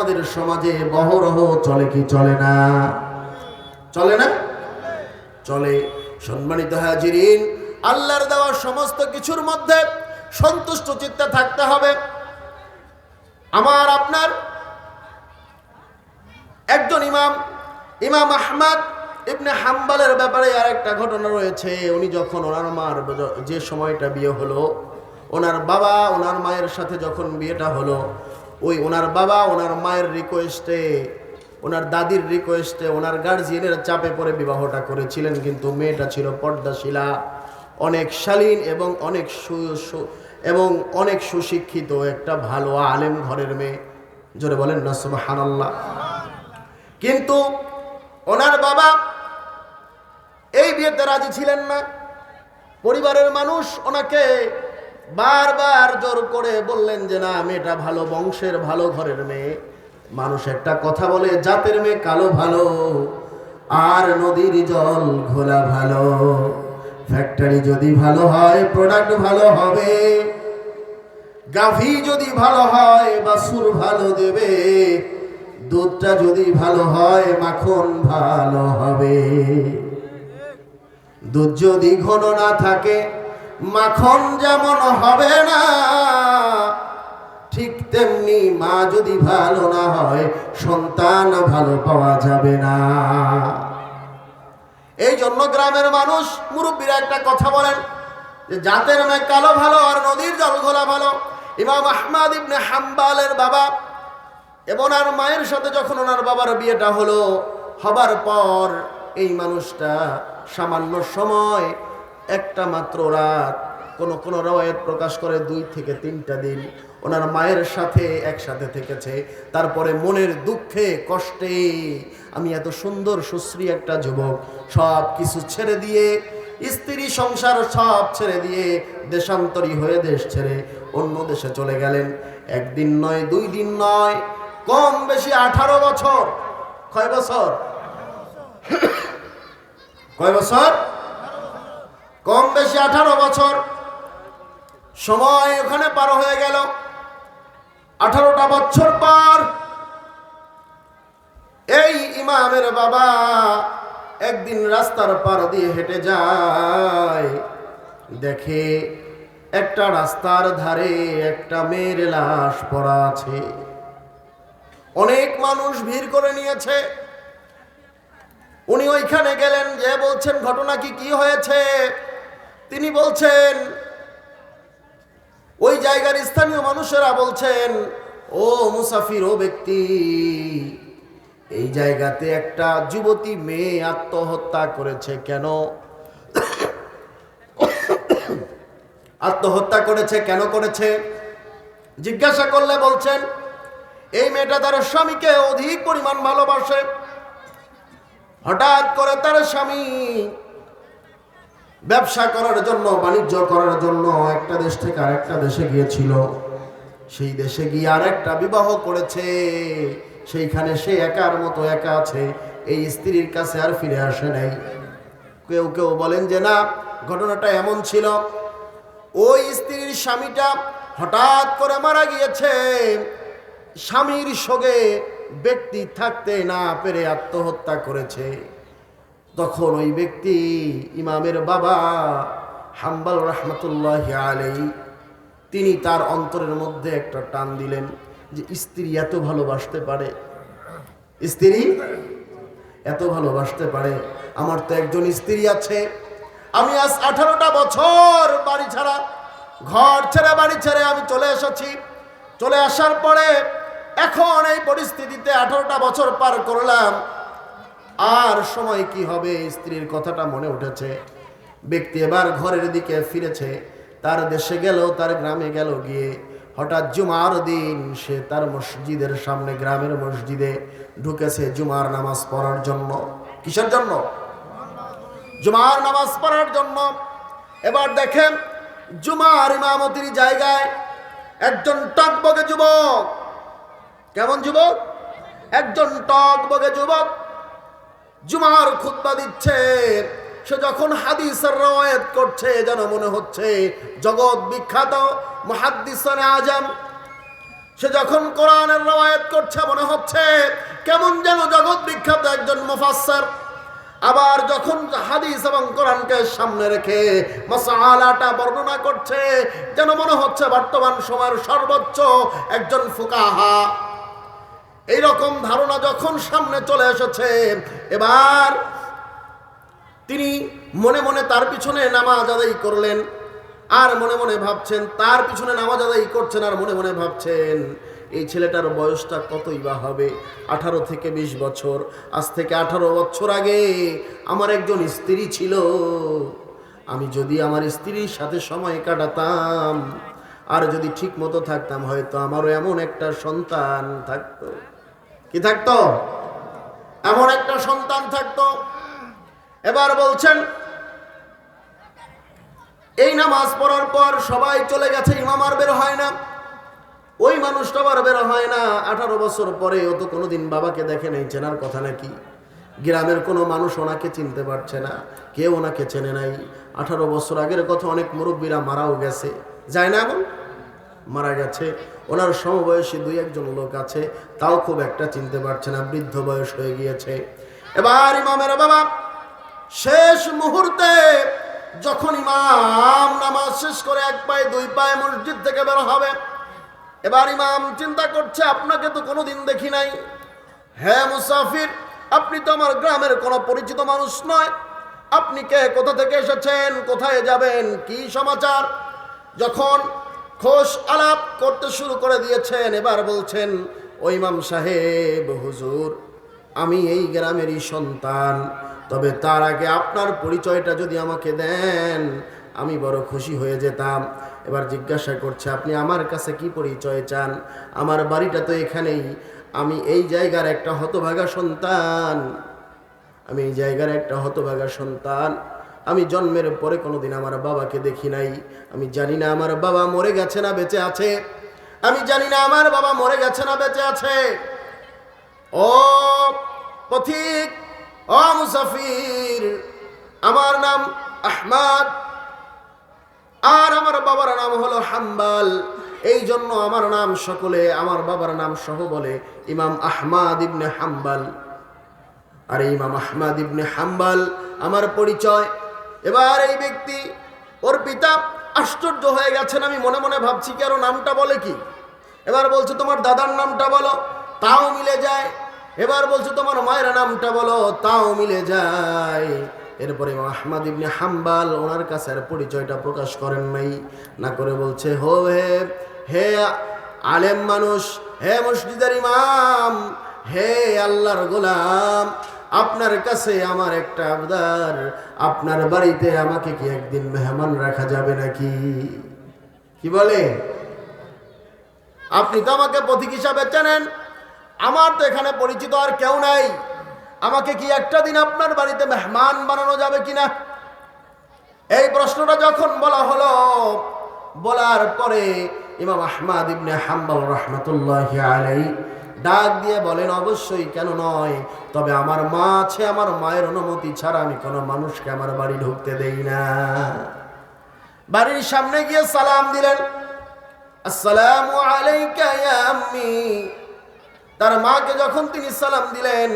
আমাদের সমাজে বহরহ চলে কি চলে না? চলে না? চলে। সম্মানিত হাজিরিন, আল্লাহর দেওয়া সমস্ত কিছুর মধ্যে সন্তুষ্ট চিত্তে থাকতে হবে। আমার আপনার একজন ইমাম আহমদ ইবনে হাম্বলের ব্যাপারে আর একটা ঘটনা রয়েছে। উনি যখন ওনার মার যে সময়টা বিয়ে হলো, ওনার বাবা ওনার মায়ের সাথে যখন বিয়েটা হলো, ওই ওনার বাবা ওনার মায়ের রিকোয়েস্টে, ওনার দাদির রিকোয়েস্টে, ওনার গার্জিয়ানের চাপে পড়ে বিবাহটা করেছিলেন। কিন্তু মেয়েটা ছিল পর্দাশীলা, অনেক শালীন এবং অনেক সুশিক্ষিত, একটা ভালো আলেম ঘরের মেয়ে। জোরে বলেন না সুবহানাল্লাহ। কিন্তু ওনার বাবা এই বিয়েতে রাজি ছিলেন না। পরিবারের মানুষ ওনাকে বারবার জোর করে বললেন যে না, মেয়েটা ভালো বংশের, ভালো ঘরের মেয়ে। মানুষ একটা কথা বলে, জাতের মেয়ে কালো ভালো আর নদীর জল ঘোলা ভালো। ফ্যাক্টরি যদি ভালো হয় প্রোডাক্ট ভালো হবে, গাভী যদি ভালো হয় বাছুর ভালো দেবে, দুধটা যদি ভালো হয় মাখন ভালো হবে। দুধ যদি ঘন না থাকে মাখন যেমন হবে না, ঠিক তেমনি মা যদি ভালো না হয় সন্তান ভালো পাওয়া যাবে না। এই জন্য গ্রামের মানুষ, মুরব্বীরা একটা কথা বলেন যে জাতের মেয়ে কালো ভালো আর নদীর জল ঘোলা ভালো। ইমাম আহমদ ইবনে হাম্বলের বাবা এবং ওনার মায়ের সাথে যখন ওনার বাবার বিয়েটা হলো, হবার পর এই মানুষটা সামান্য সময়, একটা মাত্র রাত, কোন রওয়ায়াত প্রকাশ করে 2 থেকে 3টা দিন ওনার মায়ের সাথে একসাথে থেকেছে। তারপরে মনের দুঃখে কষ্টে, আমি এত সুন্দর সুশ্রী একটা যুবক, সব কিছু ছেড়ে দিয়ে, স্ত্রী সংসার সব ছেড়ে দিয়ে দেশান্তরী হয়ে দেশ ছেড়ে অন্য দেশে চলে গেলেন। 1 দিন নয়, 2 দিন নয়, কম বেশি 18 বছর। কয় বছর? কয় বছর? কম বেশি 18 বছর সময় ওখানে পার হয়ে গেল। 18টা বছর পর এই ইমামের বাবা একদিন রাস্তার পার দিয়ে হেঁটে যায়, দেখে একটা রাস্তার ধারে একটা মেয়ের লাশ পড়া আছে। অনেক মানুষ ভিড় করে নিয়েছে। উনি ওইখানে গেলেন, যে বলছেন ঘটনা কি হয়েছে। তিনি বলছেন, ওই জায়গার স্থানীয় মানুষেরা বলছেন, ও মুসাফির, ও ব্যক্তি, এই জায়গাতে একটা যুবতী মেয়ে আত্মহত্যা করেছে। কেন আত্মহত্যা করেছে, কেন করেছে জিজ্ঞাসা করলে বলছেন, এই মেয়েটা তার স্বামীকে অধিক পরিমাণ ভালোবাসে। হঠাৎ করে তার স্বামী ব্যবসা করার জন্য, বাণিজ্য করার জন্য একটা দেশ থেকে আরেকটা দেশে গিয়েছিল। সেই দেশে গিয়ে আরেকটা বিবাহ করেছে। সেইখানে সে একার মতো একা আছে, এই স্ত্রীর কাছে আর ফিরে আসে নাই। কেউ কেউ বলেন যে না, ঘটনাটা এমন ছিল, ওই স্ত্রীর স্বামীটা হঠাৎ করে মারা গিয়েছে। স্বামীর সঙ্গে ব্যক্তি থাকতে না পেরে আত্মহত্যা করেছে। তখন ওই ব্যক্তি, ইমামের বাবা হাম্বল রহমতুল্লাহি আলাইহি, তিনি তার অন্তরের মধ্যে একটা টান দিলেন যে স্ত্রী এত ভালোবাসতে পারে, স্ত্রী এত ভালোবাসতে পারে। আমার তো একজন স্ত্রী আছে, আমি আজ 18টা বছর বাড়ি ছাড়া, ঘর ছেড়ে, বাড়ি ছেড়ে আমি চলে এসেছি। চলে আসার পরে এখন এই পরিস্থিতিতে 18টা বছর পার করলাম, আর সময় কি হবে, স্ত্রীর কথাটা মনে উঠেছে। ব্যক্তি এবার ঘরের দিকে ফিরেছে, তার দেশে গেল, তার গ্রামে গেল। গিয়ে হঠাৎ জুমার দিন সে তার মসজিদের সামনে, গ্রামের মসজিদে ঢুকেছে জুমার নামাজ পড়ার জন্য। কিসের জন্য? জুমার নামাজ পড়ার জন্য। এবার দেখেন, জুমার ইমামতির জায়গায় একজন টকবগে যুবক। কেমন যুবক? একজন টকবগে যুবক জুমার খুতবা দিচ্ছে। সে যখন হাদিসের রওয়ায়াত করছে, যেন মনে হচ্ছে জগৎ বিখ্যাত মুহাদ্দিসুনে আজম। সে যখন কোরআনের রওয়ায়াত করছে মনে হচ্ছে কেমন যেন জগৎ বিখ্যাত একজন মুফাসসির। আবার যখন হাদিস এবং কোরআনকে সামনে রেখে মাসআলাটা বর্ণনা করছে যেন মনে হচ্ছে বর্তমান সময়ের সর্বোচ্চ একজন ফুকাহা। এইরকম ধারণা যখন সামনে চলে এসেছে, এবার তিনি মনে মনে তার পিছনে নামাজ আদায় করলেন, আর মনে মনে ভাবছেন তার পিছনে নামাজ আদায় করছেন, আর মনে মনে ভাবছেন এই ছেলেটার বয়সটা কতই বা হবে, 18 থেকে 20 বছর। আজ থেকে 18 বছর আগে আমার একজন স্ত্রী ছিল, আমি যদি আমার স্ত্রীর সাথে সময় কাটাতাম আর যদি ঠিক মতো থাকতাম, হয়তো আমারও এমন একটা সন্তান থাকতো। কি থাকতো? এমন একটা সন্তান থাকতো। এবার বলছেন এই নামাজ পড়ার পর সবাই চলে গেছে, ইমাম আর বের হয় না, ওই মানুষটা আবার বের হয় না। 18 বছর পরে ও তো কোনোদিন বাবাকে দেখে নেই, চেনার কথা নাকি? গ্রামের কোনো মানুষ ওনাকে চিনতে পারছে না, কেউ ওনাকে চেনে নাই। 18 বছর আগের কথা, অনেক মুরব্বীরা মারাও গেছে, যায় না এমন? মারা গেছে। ওনার সমবয়সী 2-1 লোক আছে, তাও খুব একটা চিনতে পারছে না, বৃদ্ধ বয়স হয়ে গিয়েছে। এবার ইমামের বাবা শেষ মুহূর্তে যখন ইমাম নামাজ শেষ করে 1 পায়ে 2 পায়ে মসজিদ থেকে বের হবে, এবার ইমাম চিন্তা করছে আপনাকে তো কোনোদিন দেখি নাই, হ্যাঁ মুসাফির, আপনি তো আমার গ্রামের কোনো পরিচিত মানুষ নয়, আপনি কে, কোথা থেকে এসেছেন, কোথায় যাবেন, কি সমাচার? যখন খোশ আলাপ করতে শুরু করে দিয়েছেন, এবার বলছেন ও ইমাম সাহেব, হুজুর আমি এই গ্রামেরই সন্তান, তবে তার আগে আপনার পরিচয়টা যদি আমাকে দেন আমি বড় খুশি হয়ে যেতাম। এবার জিজ্ঞাসা করছে আপনি আমার কাছে কি পরিচয় চান? আমার বাড়িটা তো এখানেই, আমি এই জায়গার একটা হতভাগা সন্তান, আমি এই জায়গার একটা হতভাগা সন্তান। আমি জন্মের পরে কোনোদিন আমার বাবাকে দেখি নাই, আমি জানি না আমার বাবা মরে গেছে না বেঁচে আছে, আমি জানি না আমার বাবা মরে গেছে না বেঁচে আছে। ও পথিক, ও মুসাফির, আমার নাম আহমদ আর আমার বাবার নাম হলো হাম্বাল, এই জন্য আমার নাম সকলে আমার বাবার নাম সহ বলে ইমাম আহমদ ইবনে হাম্বাল। আর ইমাম আহমদ ইবনে হাম্বাল আমার পরিচয়। এবার এই ব্যক্তি, ওর পিতা আশ্চর্য হয়ে গেছেন, আমি মনে মনে ভাবছি কি আরো নামটা বলে কি? এবার বলছে তোমার দাদার নামটা বলো, তাও মিলে যায়। এবার বলছে তোমার মায়ের নামটা বলো, তাও মিলে যায়। এরপরে ইমাম আহমদ ইবনে হাম্বাল ওনার কাছে আর পরিচয়টা প্রকাশ করেন নাই, না করে বলছে হো হে আলেম মানুষ, হে মসজিদের ইমাম, হে আল্লাহর গোলাম, আপনার কাছে আমার একটা আবদার, আপনার বাড়িতে আমাকে কি একদিন মেহমান রাখা যাবে নাকি? কি বলে? আপনি তো আমাকে পথিক হিসাবে চেনেন, আমার তো এখানে পরিচিত আর কেউ নাই, আমাকে কি একটা দিন আপনার বাড়িতে মেহমান বানানো যাবে কিনা? এই প্রশ্নটা যখন বলা হলো, বলার পরে ইমাম আহমদ ইবনে হাম্বল রাহমাতুল্লাহি আলাইহি ডাক দিয়ে বলেন অবশ্যই, কেন নয়, তবে আমার মা আছে, আমার মায়ের অনুমতি ছাড়া আমি কোনো মানুষকে আমার বাড়ি ঢুকতে দেই না। বাড়ির সামনে গিয়ে সালাম দিলেন, আসসালামু আলাইকা ইয়া আম্মি। তার মাকে যখন তিনি সালাম দিলেন,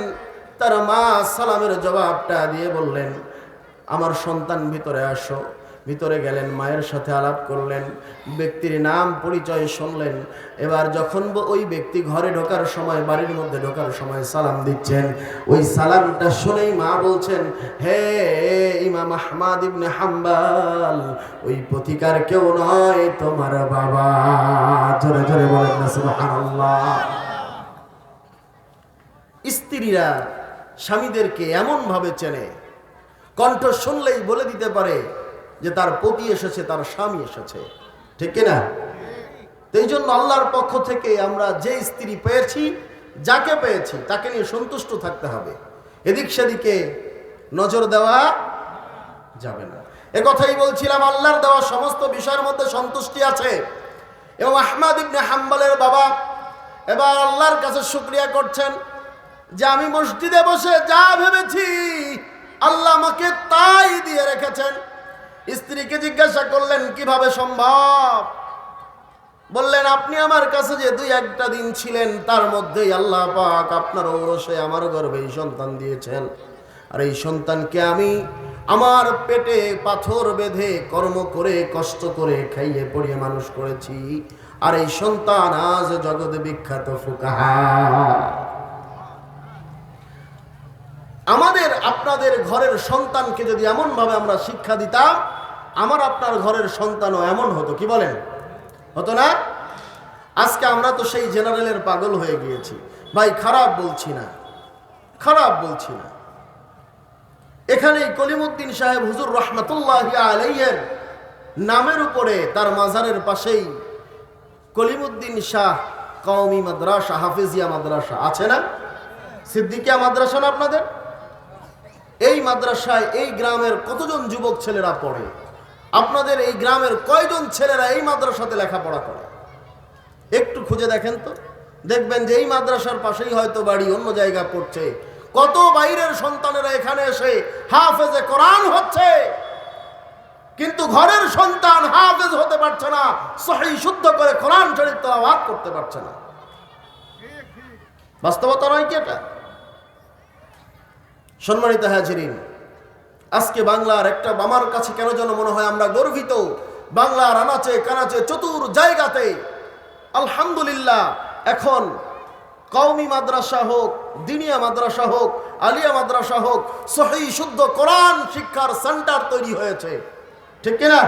তার মা সালামের জবাবটা দিয়ে বললেন আমার সন্তান ভিতরে আসো। ভিতরে গেলেন, মায়ের সাথে আলাপ করলেন, ব্যক্তির নাম পরিচয় শুনলেন। এবার যখন ওই ব্যক্তি ঘরে ঢোকার সময়, বাড়ির মধ্যে ঢোকার সময় সালাম দিচ্ছেন, ওই সালামটা শুনেই মা বলছেন হে ইমাম আহমদ ইবনে হাম্বল, ওই পথিকার কেউ নয়, তোমার বাবা। জোরে জোরে বলেন না সুবহানাল্লাহ। স্ত্রীরা স্বামীদেরকে এমন ভাবে চেনে, কণ্ঠ শুনলেই বলে দিতে পারে যে তার পতি এসেছে, তার স্বামী এসেছে, ঠিক কিনা? এই জন্য আল্লাহর পক্ষ থেকে আমরা যে স্ত্রী পেয়েছি, যাকে পেয়েছি তাকে নিয়ে সন্তুষ্ট থাকতে হবে, এদিক সেদিকে নজর দেওয়া যাবে না। একথাই বলছিলাম, আল্লাহর দেওয়া সমস্ত বিষয়ের মধ্যে সন্তুষ্টি আছে। এবং আহমদ ইবনে হাম্বলের বাবা এবার আল্লাহর কাছে শুকরিয়া করছেন যে আমি মসজিদে বসে যা ভেবেছি আল্লাহ আমাকে তাই দিয়ে রেখেছেন। স্ত্রীকে জিজ্ঞাসা করলেন কিভাবে সম্ভব? বললেন, আপনি আমার কাছে যে 2-1টা দিন ছিলেন, তার মধ্যেই আল্লাহ পাক আপনার ঔরসে আমার গর্ভে সন্তান দিয়েছেন। আর এই সন্তানকে আমি আমার পেটে পাথর বেঁধে কর্ম করে কষ্ট করে খাইয়ে পড়িয়ে মানুষ করেছি। আর এই সন্তান আজ জগতে বিখ্যাত ফুকাহা। আমাদের আপনাদের ঘরের সন্তানকে যদি এমন ভাবে আমরা শিক্ষা দিতাম, আমার আপনার ঘরের সন্তানও এমন হতো। কি বলেন, হতো না? আজকে আমরা তো সেই জেনারেলের পাগল হয়ে গিয়েছি। ভাই খারাপ বলছি না, খারাপ বলছি না। এখানে কলিমুদ্দিন সাহেব হুজুর রহমাতুল্লাহি আলাইহির নামের উপরে তার মাজারের পাশেই কলিমুদ্দিন শাহ কওমি মাদ্রাসা, হাফেজিয়া মাদ্রাসা আছে না? সিদ্দিকিয়া মাদ্রাসা না আপনাদের? এই মাদ্রাসায় এই গ্রামের কতজন যুবক ছেলেরা পড়ে? আপনাদের এই গ্রামের কয়জন ছেলেরা এই মাদ্রাসাতে লেখাপড়া করে? একটু খুঁজে দেখেন তো, দেখবেন যে এই মাদ্রাসার পাশেই হয়তো বাড়ি, অন্য জায়গা পড়ছে। কত বাইরের সন্তানেরা এখানে এসে হাফেজে কোরআন হচ্ছে, কিন্তু ঘরের সন্তান হাফেজ হতে পারছে না, সহিহ শুদ্ধ করে কোরআন শরীফ তেলাওয়াত করতে পারছে না। বাস্তবতা নয় কি এটা? সম্মানিত হাজিরিন, আজকে বাংলার একটা, আমার কাছে কেন যেন মনে হয় আমরা গর্বিত। বাংলার আনাচে কানাচে চতুর জায়গাতে আলহামদুলিল্লাহ এখন কওমি মাদ্রাসা হোক, দিনিয়া মাদ্রাসা হোক, আলিয়া মাদ্রাসা হোক, সহিহ শুদ্ধ কোরআন শিক্ষার সেন্টার তৈরি হয়েছে। ঠিক কিনা?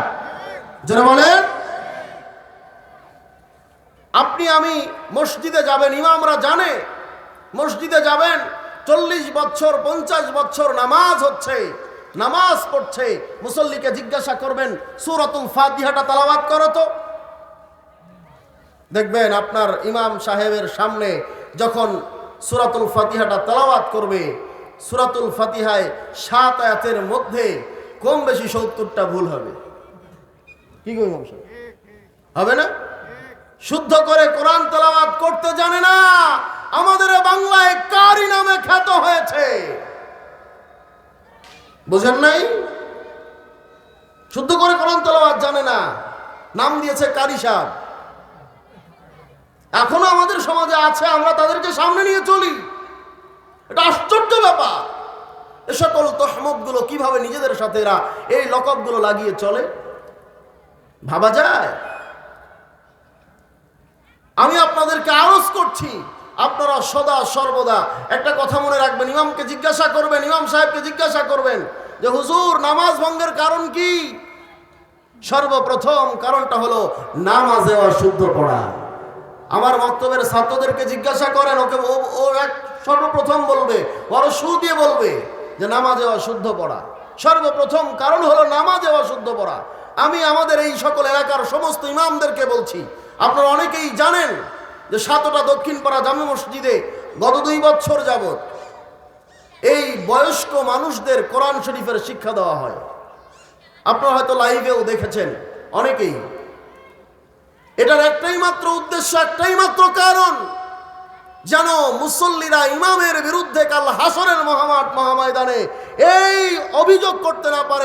যারা বলেন, আপনি আমি মসজিদে যাবেন, ইমামরা জানে মসজিদে যাবেন, 40 বছর 50 বছর নামাজ হচ্ছে, নামাজ পড়ছে, মুসল্লিকে জিজ্ঞাসা করবেন সূরাতুল ফাতিহাটা তেলাওয়াত করো তো। দেখবেন আপনার ইমাম সাহেবের সামনে যখন সূরাতুল ফাতিহাটা তেলাওয়াত করবে, সূরাতুল ফাতিহায় 7 আয়াতের মধ্যে কম বেশি 70টা ভুল হবে। কি গো ইমাম সাহেব, হবে না? শুদ্ধ করে কোরআন তেলাওয়াত করতে জানে না। আমাদের বাংলায় কারি নামে খ্যাত হয়েছে, বুঝেন নাই? শুদ্ধ করে কোরআন তেলাওয়াত জানে না, নাম দিয়েছে কারি সাহেব। এখনো আমাদের সমাজে আছে, আমরা তাদেরকে সামনে নিয়ে চলি। এটা আশ্চর্য ব্যাপার। এ সকল তহমত গুলো কিভাবে নিজেদের সাথে এরা এই লকব গুলো লাগিয়ে চলে, ভাবা যায়? আমি আপনাদেরকে আরজ করছি, আপনারা সদা সর্বদা একটা কথা মনে রাখবেন। ইমামকে জিজ্ঞাসা করবেন, ইমাম সাহেবকে জিজ্ঞাসা করবেন যে হুজুর নামাজ ভঙ্গের কারণ কি? সর্বপ্রথম কারণটা হলো নামাজে অশুদ্ধ পড়া। আমার বক্তব্যের ছাত্রদেরকে জিজ্ঞাসা করেন, ওকে ও এক সর্বপ্রথম বলবে, বড় সু দিয়ে বলবে যে নামাজে অশুদ্ধ পড়া। সর্বপ্রথম কারণ হলো নামাজে অশুদ্ধ পড়া। আমি আমাদের এই সকল এলাকার সমস্ত ইমামদেরকে বলছি, আপনারা অনেকেই জানেন যে 7টা দক্ষিণপাড়া জামে মসজিদে গত 2 বছর যাবত এই বয়স্ক মানুষদের কোরআন শরীফের শিক্ষা দেওয়া হয়। আপনারা হয়তো লাইভেও দেখেছেন অনেকেই। এটার একটাই মাত্র উদ্দেশ্য, একটাই মাত্র কারণ, যেন মুসল্লিরা ইমামের বিরুদ্ধে কাল হাসরের মহামাঠ মহাময়দানে এই অভিযোগ করতে না পারে